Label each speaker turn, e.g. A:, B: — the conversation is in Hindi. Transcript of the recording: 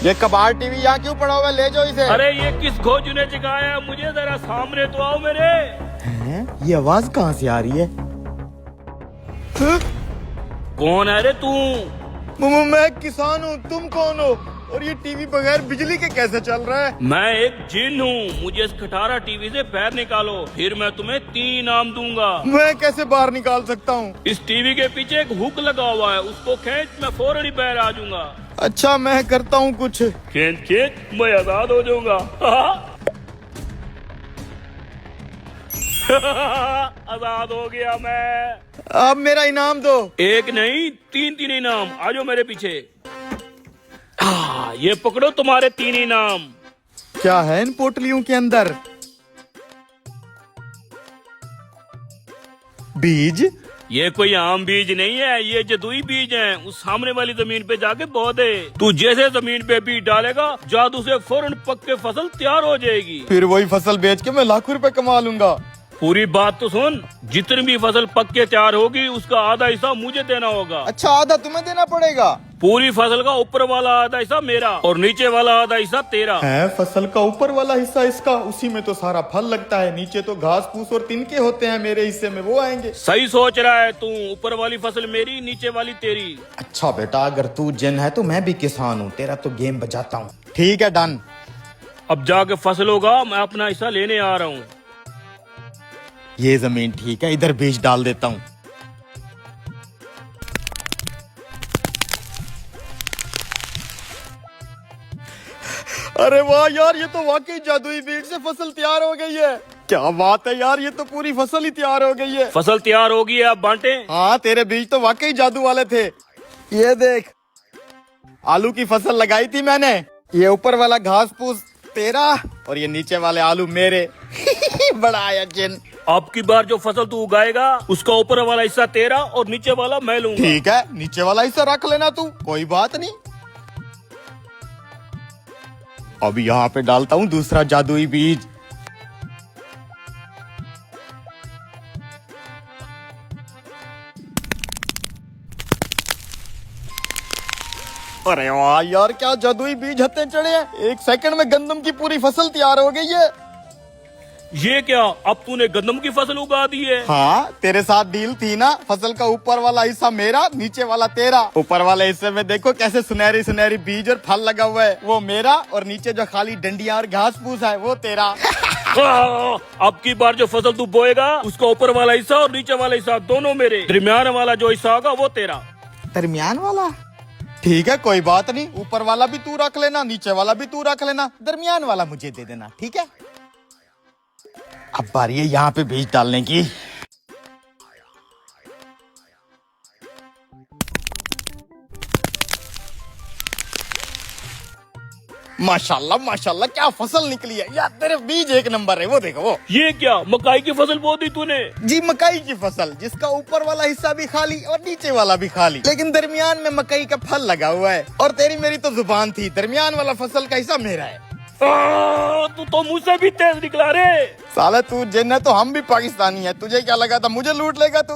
A: ये कबाड़ टीवी यहाँ क्यों पड़ा हुआ है? ले जाओ इसे।
B: अरे ये किस खोजू ने जगाया? मुझे जरा सामने तो आओ मेरे।
A: हैं? ये आवाज कहाँ से आ रही है?
B: कौन है रे तू?
A: मैं किसान हूँ, तुम कौन हो? और ये टीवी बगैर बिजली के कैसे चल रहा है?
B: मैं एक जिन हूँ। मुझे इस खटारा टीवी से पैर निकालो, फिर मैं तुम्हें 3 इनाम दूंगा।
A: मैं कैसे बाहर निकाल सकता हूँ?
B: इस टीवी के पीछे एक हुक लगा हुआ है, उसको खींच, मैं फौरन ही बाहर आ जाऊंगा।
A: अच्छा मैं करता हूँ कुछ।
B: खींच खींच, मैं आजाद हो जाऊंगा। आजाद हो गया मैं।
A: अब मेरा इनाम दो।
B: एक नहीं 3 इनाम। आ जाओ मेरे पीछे। ये पकड़ो तुम्हारे 3 इनाम।
A: क्या है इन पोटलियों के अंदर? बीज?
B: ये कोई आम बीज नहीं है, ये जदुई बीज हैं। उस सामने वाली जमीन पे जाके बो दे। तू जैसे जमीन पे बीज डालेगा, जादू से फौरन पक के फसल तैयार हो जाएगी।
A: फिर वही फसल बेच के मैं लाखों रुपए कमा लूंगा।
B: पूरी बात तो सुन। जितनी भी फसल पक के तैयार होगी, उसका आधा हिस्सा मुझे देना होगा।
A: अच्छा आधा तुम्हें देना पड़ेगा?
B: पूरी फसल का ऊपर वाला आधा हिस्सा मेरा और नीचे वाला आधा हिस्सा तेरा।
A: है फसल का ऊपर वाला हिस्सा इसका, उसी में तो सारा फल लगता है। नीचे तो घास फूस और तिनके होते हैं, मेरे हिस्से में वो आएंगे।
B: सही सोच रहा है तू। ऊपर वाली फसल मेरी, नीचे वाली तेरी।
A: अच्छा बेटा, अगर तू जिन है तो मैं भी किसान हूँ, तेरा तो गेम बजाता हूँ। ठीक है डन।
B: अब जाके फसल होगा, मैं अपना हिस्सा लेने आ रहा हूँ।
A: ये जमीन ठीक है, इधर बीज डाल देता हूँ। अरे वाह यार, ये तो वाकई जादुई बीज से फसल तैयार हो गई है। क्या बात है यार, ये तो पूरी फसल ही तैयार हो गई है।
B: फसल तैयार हो गई है, अब बांटे।
A: हाँ तेरे बीज तो वाकई जादू वाले थे। ये देख, आलू की फसल लगाई थी मैंने। ये ऊपर वाला घास फूस तेरा और ये नीचे वाले आलू मेरे। बड़ा आया जिन।
B: अब की बार जो फसल तू उगाएगा, उसका ऊपर वाला हिस्सा तेरा और नीचे वाला मैं लूंगा।
A: ठीक है, नीचे वाला हिस्सा रख लेना तू, कोई बात नहीं। अब यहाँ पे डालता हूँ दूसरा जादुई बीज। अरे वाह यार, क्या जादुई बीज हत्ते चढ़े हैं। 1 सेकंड में गंदम की पूरी फसल तैयार हो गई है।
B: ये क्या, अब तूने गंदम की फसल उगा दी है?
A: हाँ तेरे साथ डील थी ना, फसल का ऊपर वाला हिस्सा मेरा, नीचे वाला तेरा। ऊपर वाले हिस्से में देखो कैसे सुनहरी सुनहरी बीज और फल लगा हुआ है, वो मेरा। और नीचे जो खाली डंडियां और घास फूस है, वो तेरा।
B: अब की बार जो फसल तू बोएगा, उसका ऊपर वाला हिस्सा और नीचे वाला हिस्सा दोनों मेरे। दरमियान वाला जो हिस्सा होगा वो तेरा।
A: दरमियान वाला? ठीक है कोई बात नहीं, ऊपर वाला भी तू रख लेना, नीचे वाला भी तू रख लेना, दरमियान वाला मुझे दे देना, ठीक है? अब बारी है यहाँ पे बीज डालने की। माशाल्लाह माशाल्लाह, क्या फसल निकली है यार। तेरे बीज एक नंबर है, वो देखो वो।
B: ये क्या, मकाई की फसल बो दी तूने?
A: जी मकई की फसल, जिसका ऊपर वाला हिस्सा भी खाली और नीचे वाला भी खाली, लेकिन दरमियान में मकई का फल लगा हुआ है। और तेरी मेरी तो जुबान थी, दरमियान वाला फसल का हिस्सा मेरा है।
B: तू तो मुझसे भी तेज निकला रे।
A: साला तू जिन है तो हम भी पाकिस्तानी है, तुझे क्या लगा था मुझे लूट लेगा तू?